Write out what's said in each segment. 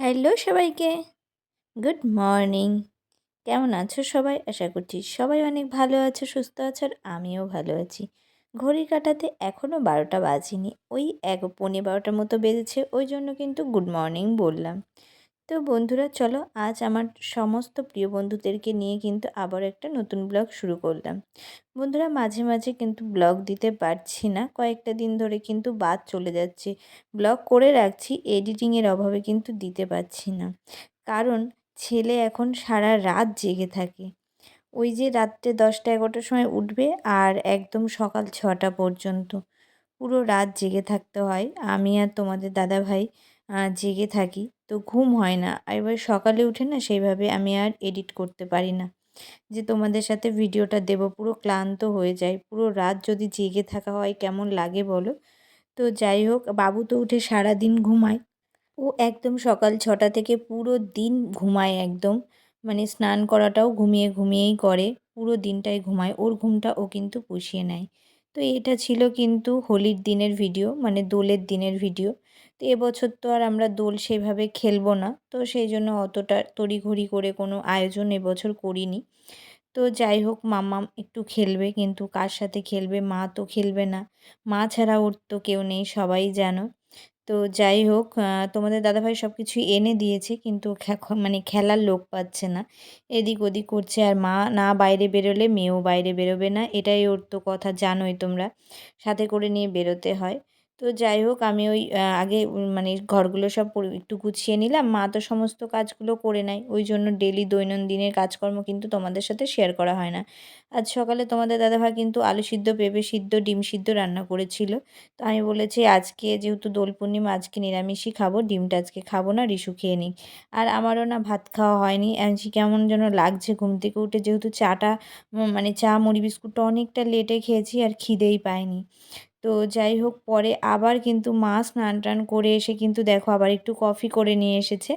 Hello সবাইকে, good morning. কেমন আছো সবাই? আশা করছি সবাই অনেক ভালো আছো, সুস্থ আছো, আর আমিও ভালো আছি। ঘড়ির কাঁটাতে এখনও 12টা বাজেনি, ওই 12টার মতো বেজেছে, ওই জন্য কিন্তু গুড মর্নিং বললাম। তো বন্ধুরা চলো, আজ আমার সমস্ত প্রিয় বন্ধুদেরকে নিয়ে কিন্তু আবার একটা নতুন ব্লগ শুরু করলাম। বন্ধুরা মাঝে মাঝে কিন্তু ব্লগ দিতে পারছি না, কয়েকটা দিন ধরে কিন্তু বাদ চলে যাচ্ছে। ব্লগ করে রাখছি, এডিটিংয়ের অভাবে কিন্তু দিতে পারছি না। কারণ ছেলে এখন সারা রাত জেগে থাকে। ওই যে রাত্রে 10টা 11টার সময় উঠবে আর একদম সকাল 6টা পর্যন্ত পুরো রাত জেগে থাকতে হয়। আমি আর তোমাদের দাদাভাই জেগে থাকি, তো ঘুম হয় না। আর এবার সকালে উঠে না সেইভাবে আমি আর এডিট করতে পারি না, যে তোমাদের সাথে ভিডিওটা দেবো। পুরো ক্লান্ত হয়ে যায়, পুরো রাত যদি জেগে থাকা হয় কেমন লাগে বলো। তো যাই হোক, বাবু তো উঠে সারাদিন ঘুমায়। ও একদম সকাল 6টা থেকে পুরো দিন ঘুমায় একদম, মানে স্নান করাটাও ঘুমিয়ে ঘুমিয়েই করে, পুরো দিনটাই ঘুমায়। ওর ঘুমটা ও কিন্তু পুষিয়ে নেয়। তো এটা ছিল কিন্তু হোলির দিনের ভিডিও, মানে দোলের দিনের ভিডিও। তো এবছর তো আর আমরা দোল সেভাবে খেলবো না, তো সেই জন্য অতটা তড়িঘড়ি করে কোনো আয়োজন এবছর করিনি। তো যাই হোক, মাম্মাম একটু খেলবে, কিন্তু কার সাথে খেলবে? মা তো খেলবে না, মা ছাড়া ওর তো কেউ নেই, সবাই জানো। তো যাই হোক, তোমাদের দাদাভাই সব কিছুই এনে দিয়েছে, কিন্তু মানে খেলার লোক পাচ্ছে না, এদিক ওদিক করছে। আর মা না বাইরে বেরোলে মেয়েও বাইরে বেরোবে না, এটাই ওর তো কথা, জানোই তোমরা, সাথে করে নিয়ে বেরোতে হয়। তো যাই হোক, আমি ওই আগে মানে ঘরগুলো সব একটু গুছিয়ে নিলাম। মা তো সমস্ত কাজগুলো করে নেয়, ওই জন্য ডেলি দৈনন্দিনের কাজকর্ম কিন্তু তোমাদের সাথে শেয়ার করা হয় না। আজ সকালে তোমাদের দাদাভাই কিন্তু আলু সিদ্ধ, পেঁপে সিদ্ধ, ডিম সিদ্ধ রান্না করেছিল। তো আমি বলেছি আজকে যেহেতু দোল পূর্ণিমা, আজকে নিরামিষই খাবো, ডিমটা আজকে খাবো না, রিশু খেয়ে নিক। আর আমারও না ভাত খাওয়া হয়নি, আজকে কেমন যেন লাগছে ঘুম থেকে উঠে, যেহেতু চাটা মানে চা মুড়ি বিস্কুটটা অনেকটা লেটে খেয়েছি, আর খিদেই পায়নি। তো যাই হোক, পরে আবার কিন্তু মা স্নান টান করে এসে কিন্তু দেখো আবার একটু কফি করে নিয়ে এসেছে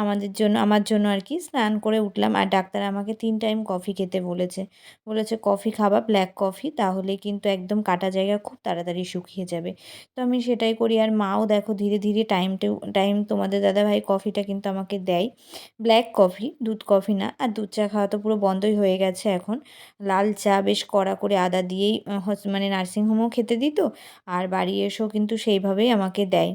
আমাদের জন্য, আমার জন্য আর কি। স্নান করে উঠলাম, আর ডাক্তার আমাকে 3 টাইম কফি খেতে বলেছে। বলেছে কফি খাবা, ব্ল্যাক কফি, তাহলে কিন্তু একদম কাটা জায়গা খুব তাড়াতাড়ি শুকিয়ে যাবে। তো আমি সেটাই করি। আর মাও দেখো ধীরে ধীরে টাইম তোমাদের দাদাভাই কফিটা কিন্তু আমাকে দেয়, ব্ল্যাক কফি, দুধ কফি না। আর দুধ চা খাওয়া তো পুরো বন্ধই হয়ে গেছে এখন। লাল চা বেশ কড়া করে আদা দিয়েই মানে নার্সিংহোমেও খেতে দিত, আর বাড়ি এসেও কিন্তু সেইভাবেই আমাকে দেয়।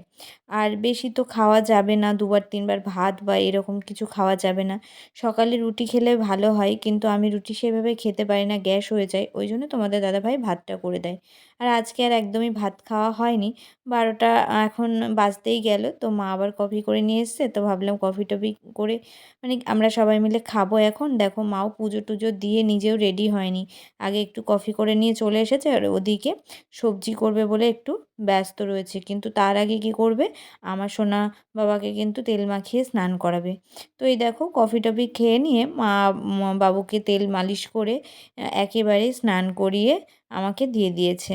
আর বেশি তো খাওয়া যাবে না, 2 বার 3 বার ভাত বা এরকম কিছু খাওয়া যাবে না। সকালে রুটি খেলে ভালো হয়, কিন্তু আমি রুটি সেভাবে খেতে পারি না, গ্যাস হয়ে যায়, ওই জন্য তোমাদের দাদাভাই ভাতটা করে দেয়। আর আজকে আর একদমই ভাত খাওয়া হয়নি, 12টা এখন বাজতেই গেল। তো মা আবার কফি করে নিয়ে এসছে, তো ভাবলাম কফি টফি করে মানে আমরা সবাই মিলে খাবো এখন। দেখো মাও পুজো টুজো দিয়ে নিজেও রেডি হয়নি, আগে একটু কফি করে নিয়ে চলে এসেছে, আর ওদিকে সবজি করবে বলে একটু ব্যস্ত রয়েছে। কিন্তু তার আগে কি করবে, আমার সোনা বাবাকে কিন্তু তেল মাখিয়ে স্নান করাবে। তো এই দেখো কফি টফি খেয়ে নিয়ে মা বাবুকে তেল মালিশ করে একেবারেই স্নান করিয়ে আমাকে দিয়ে দিয়েছে।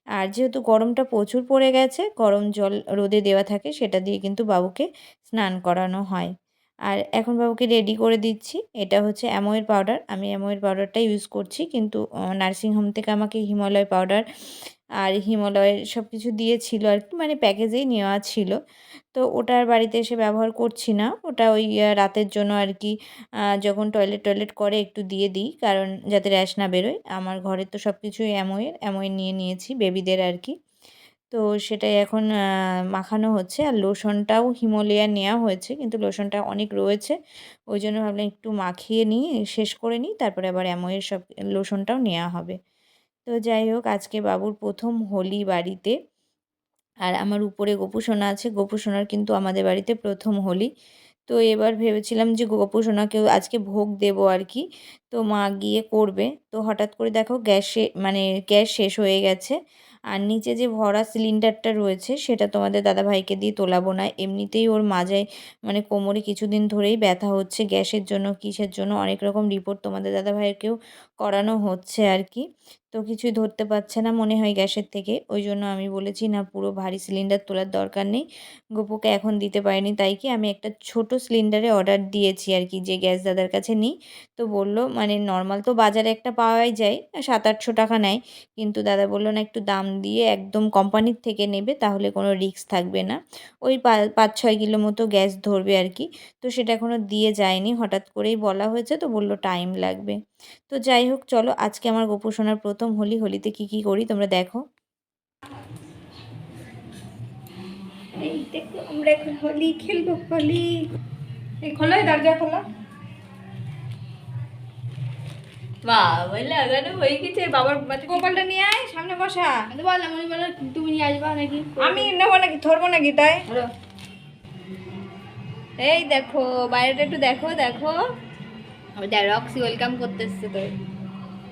আর যেহেতু গরমটা প্রচুর পড়ে গেছে, গরম জল রোদে দেওয়া থাকে, সেটা দিয়ে কিন্তু বাবুকে স্নান করানো হয়। আর এখন বাবুকে রেডি করে দিচ্ছি। এটা হচ্ছে অ্যামোয়ের পাউডার, আমি অ্যামোয়ের পাউডারটা ইউজ করছি, কিন্তু নার্সিংহোম থেকে আমাকে হিমালয় পাউডার আর হিমালয়ের সব কিছু দিয়েছিল আর কি, মানে প্যাকেজেই নেওয়া ছিল। তো ওটা আর বাড়িতে এসে ব্যবহার করছি না, ওটা ওই রাতের জন্য আর কি, যখন টয়লেট করে একটু দিয়ে দিই, কারণ যাতে র্যাশ না বেরোয়। আমার ঘরে তো সব কিছুই অ্যামোয়ের নিয়ে নিয়েছি বেবিদের আর কি। তো সেটাই এখন মাখানো হচ্ছে। আর লোশনটাও হিমালয়ার নেওয়া হয়েছে, কিন্তু লোশনটা অনেক রয়েছে, ওই জন্য ভাবলাম একটু মাখিয়ে নিই, শেষ করে নিই, তারপরে আবার অ্যামোয়ের সব লোশনটাও নেওয়া হবে। তো যাই হোক, আজকে বাবুর প্রথম হোলি বাড়িতে। আর আমার উপরে গোপু সোনা আছে, গোপু সোনার কিন্তু আমাদের বাড়িতে প্রথম হোলি। তো এবার ভেবেছিলাম যে গোপু সোনাকেও আজকে ভোগ দেবো আর কি, তো মা গিয়ে করবে। তো হঠাৎ করে দেখো মানে গ্যাস শেষ হয়ে গেছে। আর নিচে যে ভরা সিলিন্ডারটা রয়েছে সেটা তোমাদের দাদাভাইকে দিয়ে তোলাবো না, এমনিতেই ওর মাজায় মানে কোমরে কিছুদিন ধরেই ব্যথা হচ্ছে, গ্যাসের জন্য কিসের জন্য অনেক রকম রিপোর্ট তোমাদের দাদাভাইকেও করানো হচ্ছে আর কি। তো কিছুই ধরতে পারছে না মনে হয় গ্যাসের থেকে। ওই জন্য আমি বলেছি না পুরো ভারী সিলিন্ডার তোলার দরকার নেই। গপুকে এখন দিতে পারিনি, তাই কি আমি একটা ছোট সিলিন্ডারে অর্ডার দিয়েছি আর কি, যে গ্যাস দাদার কাছে নিই। তো বলল মানে নর্মাল তো বাজারে একটা পাওয়াই যায়, 700-800 টাকা নেয়। কিন্তু দাদা বলল না একটু দাম দিয়ে একদম কোম্পানির থেকে নেবে, তাহলে কোনো রিস্ক থাকবে না। ওই 5-6 কিলো মতো গ্যাস ধরবে আর কি। তো সেটা এখনও দিয়ে যায়নি, হঠাৎ করেই বলা হয়েছে, তো বলল টাইম লাগবে। তো যাই হোক চলো, আজকে আমার গোপু সোনার প্রথম হোলি। হোলিতে কি কি করি তোমরা দেখো। এই দেখো আমরা এখন হোলি খেলবো। হোলি এই খোলো, দরজা খোলো। বাবা লাগানো হয়ে গেছে। বাবার গোপালটা নিয়ে আয়, সামনে বসা। বললাম উনি বললো তুমি নিয়ে আসবা নাকি, আমি নেবো নাকি, ধরবো নাকি তাই। এই দেখো বাইরেটা একটু দেখো, দেখো দেখ রক্সি ওয়েলকাম করতে এসছে তো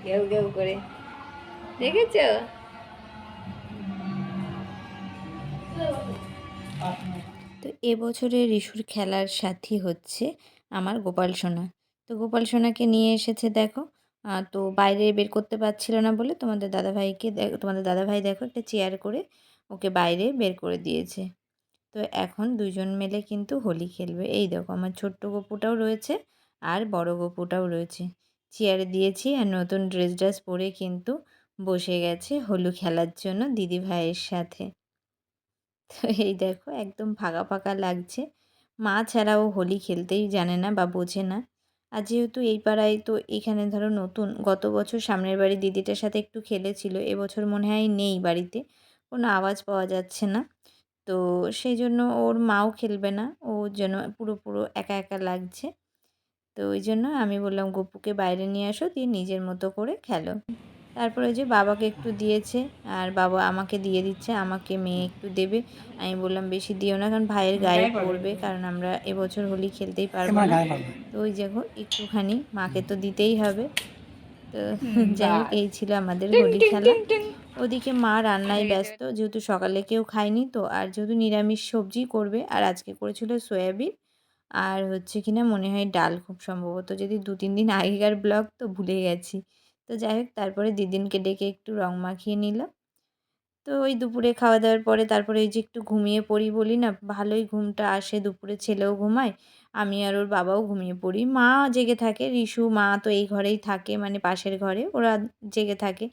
কেউ কেউ করে, দেখেছো? তো এবছরে রিশুর খেলার সাথী হচ্ছে আমার গোপাল সোনা। তো গোপাল সোনাকে নিয়ে এসেছে দেখো। তো বাইরে বের করতে পারছিল না বলে তোমাদের দাদাভাই দেখো একটা চেয়ার করে ওকে বাইরে বের করে দিয়েছে। তো এখন দুজন মিলে কিন্তু হোলি খেলবে। এই দেখো আমার ছোট্ট গপুটাও রয়েছে আর বড় গপুটাও রয়েছে। চেয়ারে দিয়েছি আর নতুন ড্রেস পরে কিন্তু বসে গেছে হোলি খেলার জন্য দিদি ভাইয়ের সাথে। তো এই দেখো একদম ফাঁকা ফাঁকা লাগছে। মা ছাড়াও হোলি খেলতেই জানে না বা বোঝে না। আর যেহেতু এই পাড়ায় তো এখানে ধরো নতুন, গত বছর সামনের বাড়ি দিদিটার সাথে একটু খেলেছিল, এবছর মনে হয় নেই বাড়িতে, কোনো আওয়াজ পাওয়া যাচ্ছে না। তো সেই জন্য ওর মাও খেলবে না, ওর জন্য পুরো একা একা লাগছে। তো ওই জন্য আমি বললাম গপুকে বাইরে নিয়ে আসো, দিয়ে নিজের মতো করে খেলো। তারপরে যে বাবাকে একটু দিয়েছে আর বাবা আমাকে দিয়ে দিচ্ছে, আমাকে মেয়ে একটু দেবে। আমি বললাম বেশি দিও না, কারণ ভাইয়ের গায়ে পড়বে, কারণ আমরা এবছর হোলি খেলতেই পারবো না। তো ওই দেখো একটুখানি মাকে তো দিতেই হবে। তো যাই হোক এই ছিল আমাদের হোলি খেলা। ওদিকে মা রান্নায় ব্যস্ত, যেহেতু সকালে কেউ খায়নি তো, আর যেহেতু নিরামিষ সবজি করবে, আর আজকে করেছিল সয়াবিন আর হচ্ছে কিনা মনে হয় ডাল, খুব সম্ভবত, যদি 2-3 দিন আগেকার ব্লগ তো ভুলে গেছি। তো যাই হোক তারপরে দিদিনকে ডেকে একটু রং মাখিয়ে নিল। তো ওই দুপুরে খাওয়া দাওয়ার পরে তারপরে এই যে একটু ঘুমিয়ে পড়ি, বলি না ভালোই ঘুমটা আসে দুপুরে, ছেলেও ঘুমায়, আমি আর ওর বাবাও ঘুমিয়ে পড়ি। মা জেগে থাকে, রিশু মা তো এই ঘরেই থাকে, মানে পাশের ঘরে, ওরা জেগে থাকে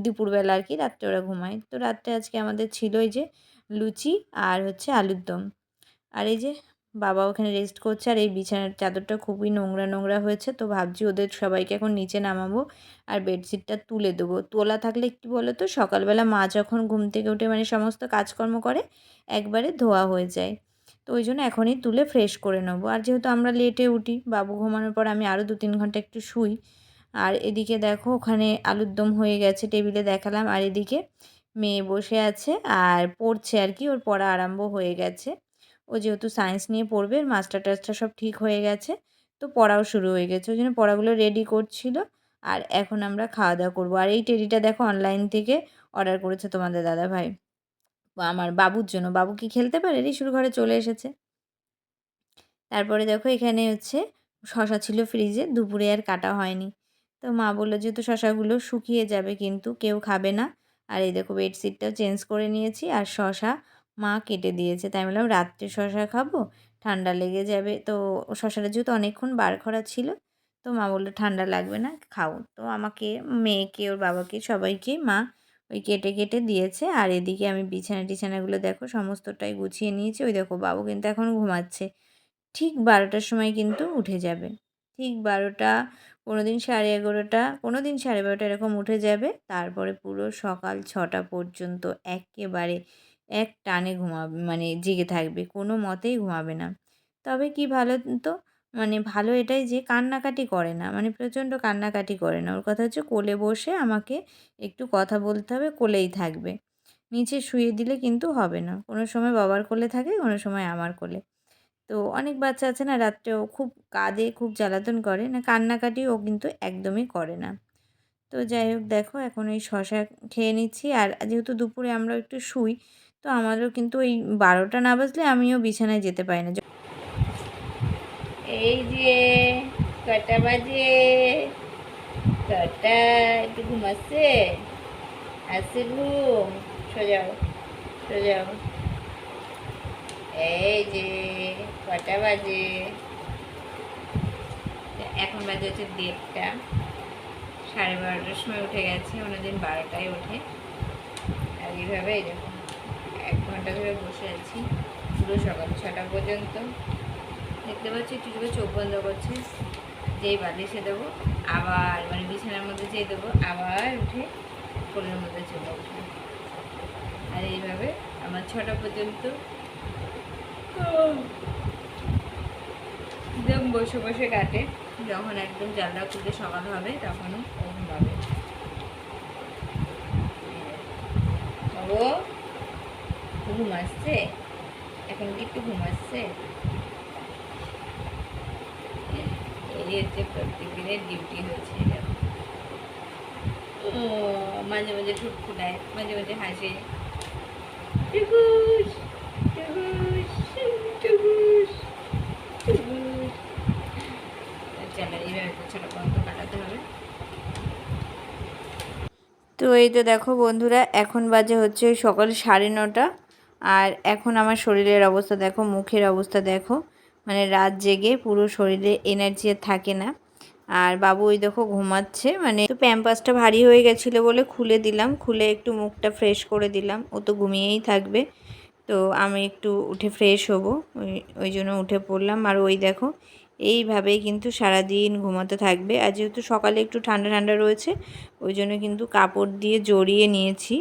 দুপুরবেলা আর কি, রাত্রে ওরা ঘুমায়। তো রাত্রে আজকে আমাদের ছিল এই যে লুচি আর হচ্ছে আলুর দম। আর এই যে বাবা ওখানে রেস্ট করছে, আর এই বিছানার চাদরটা খুবই নোংরা নোংরা হয়েছে, তো ভাবছি ওদের সবাইকে এখন নিচে নামাবো আর বেডশিটটা তুলে দেবো। তোলা থাকলে কী বলো তো, সকালবেলা মা যখন ঘুম থেকে উঠে মানে সমস্ত কাজকর্ম করে একবারে ধোয়া হয়ে যায়। তো ওই জন্য এখনই তুলে ফ্রেশ করে নেবো। আর যেহেতু আমরা লেটে উঠি, বাবু ঘুমানোর পর আমি আরও 2-3 ঘন্টা একটু শুই। আর এদিকে দেখো ওখানে আলুর দম হয়ে গেছে, টেবিলে দেখালাম, আর এদিকে মেয়ে বসে আছে আর পড়ছে আর কি, ওর পড়া আরম্ভ হয়ে গেছে। ও যেহেতু সায়েন্স নিয়ে পড়বে, মাস্টার টাস্টার সব ঠিক হয়ে গেছে, তো পড়াও শুরু হয়ে গেছে, ওই জন্য পড়াগুলো রেডি করছিল। আর এখন আমরা খাওয়া দাওয়া করবো। আর এই টেডিটা দেখো অনলাইন থেকে অর্ডার করেছে তোমাদের দাদাভাই আমার বাবুর জন্য। বাবু কি খেলতে পারে, রিশুর ঘরে চলে এসেছে। তারপরে দেখো এখানে হচ্ছে শশা ছিল ফ্রিজে, দুপুরে আর কাটা হয়নি। তো মা বললো যেহেতু শশাগুলো শুকিয়ে যাবে কিন্তু কেউ খাবে না। আর এই দেখো বেডশিটটাও চেঞ্জ করে নিয়েছি, আর শশা মা কেটে দিয়েছে, তাই বললাম রাত্রে শশা খাবো, ঠান্ডা লেগে যাবে। তো শশাটা যেহেতু অনেকক্ষণ বার করা ছিল, তো মা বললো ঠান্ডা লাগবে না, খাও। তো আমাকে, মেয়েকে, ওর বাবাকে, সবাইকে মা ওই কেটে কেটে দিয়েছে। আর এদিকে আমি বিছানাগুলো দেখো সমস্তটাই গুছিয়ে নিয়েছি। ওই দেখো বাবু কিন্তু এখন ঘুমাচ্ছে, ঠিক 12টার সময় কিন্তু উঠে যাবে। ঠিক 12টা, কোনো দিন 11:30, কোনো দিন 12:30 এরকম উঠে যাবে। তারপরে পুরো সকাল 6টা পর্যন্ত এক্কেবারে এক টানে ঘুমাবে, মানে জেগে থাকবে, কোনো মতেই ঘুমাবে না। তবে কি ভালো তো, মানে ভালো এটাই যে কান্নাকাটি করে না, মানে প্রচণ্ড কান্নাকাটি করে না। ওর কথা হচ্ছে কোলে বসে আমাকে একটু কথা বলতে হবে, কোলেই থাকবে। নিচে শুইয়ে দিলে কিন্তু হবে না, কোনো সময় বাবার কোলে থাকে, কোনো সময় আমার কোলে। তো অনেক বাচ্চা আছে না রাত্রেও খুব কাঁদে, খুব জ্বালাতন করে না, কান্নাকাটি ও কিন্তু একদমই করে না। তো যাই হোক দেখো এখন ওই শশা খেয়ে নিচ্ছি। আর যেহেতু দুপুরে আমরা একটু শুই, তো আমারও কিন্তু ওই 12টা না বাজলে আমিও বিছানায় যেতে পারি না। এই যে কটা বাজে, কটা, একটু ঘুমাচ্ছে। আসছে ঘুম, সোজাও সোজাও। এই যে কটা বাজে, এখন বাজে হচ্ছে 1:30। 12:30টার সময় উঠে গেছে, অন্যদিন 12টায় ওঠে। আর এইভাবে এই দেখুন 1 ঘন্টা ধরে বসে আছি পুরো সকাল 6টা পর্যন্ত। দেখতে পাচ্ছি একটু চোখ বন্ধ করছে, যেই বালিশে দেবো আবার মানে বিছানার মধ্যে যেই দেবো আবার উঠে কোলের মধ্যে চলে উঠে। আর এইভাবে আমার 6টা পর্যন্ত একদম বসে বসে কাটে। যখন একদম জানলা খুলতে সকাল হবে তখনও ও ঘুমাবে। ও ঘুম আসছে, এখন কি একটু ঘুম আসছে? এই হচ্ছে প্রত্যেক দিনের ডিউটি হয়েছে। ও মাঝে মাঝে ঠুট ফুটায়, মাঝে মাঝে হাসে। টুকুস টুকুস টুকুস টুকুস। চলো এইভাবে ছোটো পর্যন্ত কাটাতে হবে। তো এই তো দেখো বন্ধুরা, এখন বাজে হচ্ছে সকাল 9:30। আর এখন আমার শরীরের অবস্থা দেখো, মুখের অবস্থা দেখো, মানে রাত জেগে পুরো শরীরে এনার্জি থাকে না। আর বাবু ওই দেখো ঘুমাচ্ছে, মানে তো প্যাম্পাসটা ভারী হয়ে গেছিলো বলে খুলে দিলাম, খুলে একটু মুখটা ফ্রেশ করে দিলাম। ও তো ঘুমিয়েই থাকবে, তো আমি একটু উঠে ফ্রেশ হব, ওই জন্য উঠে পড়লাম। আর ওই দেখো এইভাবেই কিন্তু সারাদিন ঘুমাতে থাকবে। আর যেহেতু সকালে একটু ঠান্ডা ঠান্ডা রয়েছে, ওই জন্য কিন্তু কাপড় দিয়ে জড়িয়ে নিয়েছি।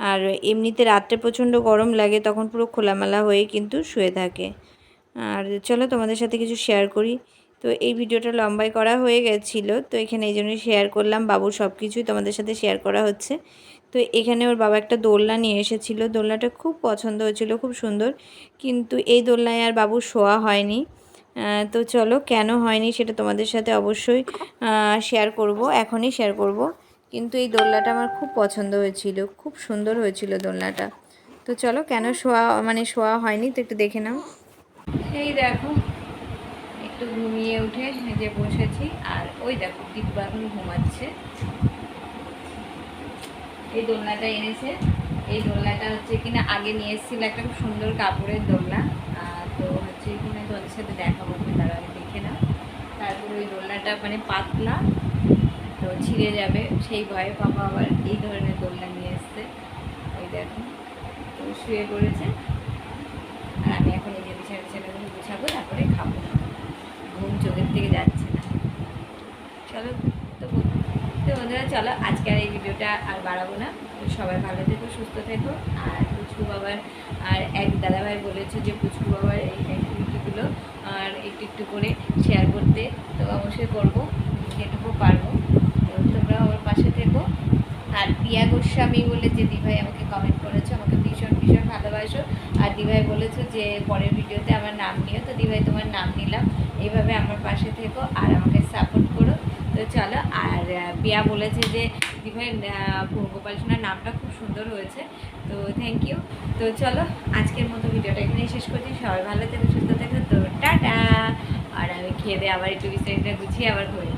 আর এমনিতে রাত্রে প্রচণ্ড গরম লাগে, তখন পুরো খোলামেলা হয়ে কিন্তু শুয়ে থাকে। আর চলো তোমাদের সাথে কিছু শেয়ার করি। তো এই ভিডিওটা লম্বাই করা হয়ে গেছিলো, তো এখানে এই জন্যই শেয়ার করলাম। বাবুর সব কিছুই তোমাদের সাথে শেয়ার করা হচ্ছে। তো এখানে ওর বাবা একটা দোলনা নিয়ে এসেছিলো, দোলনাটা খুব পছন্দ হয়েছিল, খুব সুন্দর। কিন্তু এই দোলনায় আর বাবুর শোয়া হয়নি। তো চলো কেন হয়নি সেটা তোমাদের সাথে অবশ্যই শেয়ার করব, এখনই শেয়ার করব। কিন্তু এই দোলনাটা আমার খুব পছন্দ হয়েছিল, খুব সুন্দর হয়েছিল দোলনাটা। তো চলো কেন শোয়া হয়নি তো একটু দেখে নাও। এই দেখো একটু ঘুমিয়ে উঠে যে বসেছি, আর ওই দেখো দিব্যা এখন ঘুমাচ্ছে। এই দোলনাটা এনেছে, এই দোলনাটা হচ্ছে কিনা আগে নিয়ে এসেছিল একটা খুব সুন্দর কাপড়ের দোলনা। তো হচ্ছে কিনা তোমাদের সাথে দেখাবো, তারা আগে দেখে না। তারপরে ওই দোলনাটা মানে পাতলা, তো ছিঁড়ে যাবে সেই ভয়ে পাপা আবার এই ধরনের দোলনা নিয়ে এসছে। ওই দেখো তো শুয়ে পড়েছে, আর আমি এখন এই যে বিছানাগুলো গুছাবো, তারপরে খাবো। ঘুম চোখের থেকে যাচ্ছে না। চলো তো বন্ধুরা, চলো আজকে আর এই ভিডিওটা আর বাড়াবো না। সবাই ভালো থেকো, সুস্থ থেকো। আর পুচকু বাবার আর এক দাদাভাই বলেছে যে পুচকু বাবার এই অ্যাক্টিভিটিগুলো আর একটু একটু করে শেয়ার করতে, তো অবশ্যই করবো যেটুকু পারবো। তো তোমরা আমার পাশে থেকো। আর প্রিয়া গোস্বামী বলে যে দিভাই আমাকে কমেন্ট করেছো, আমাকে ভীষণ ভীষণ ভালোবাসো। আর দিভাই বলেছো যে পরের ভিডিওতে আমার নাম নিও, তো দিভাই তোমার নাম নিলাম। এইভাবে আমার পাশে থেকো আর আমাকে সাপোর্ট করো। তো চলো, আর প্রিয়া বলেছে যে দিভাই গোপাল সোনার নামটা খুব সুন্দর হয়েছে, তো থ্যাংক ইউ। তো চলো আজকের মতো ভিডিওটা এখানেই শেষ করছি। সবাই ভালো থেকো, সুস্থ থেকো। তো টাটা। আর আমি খেয়ে দিয়ে আবার একটু বিস্তারিত গুছিয়ে আবার ঘুরে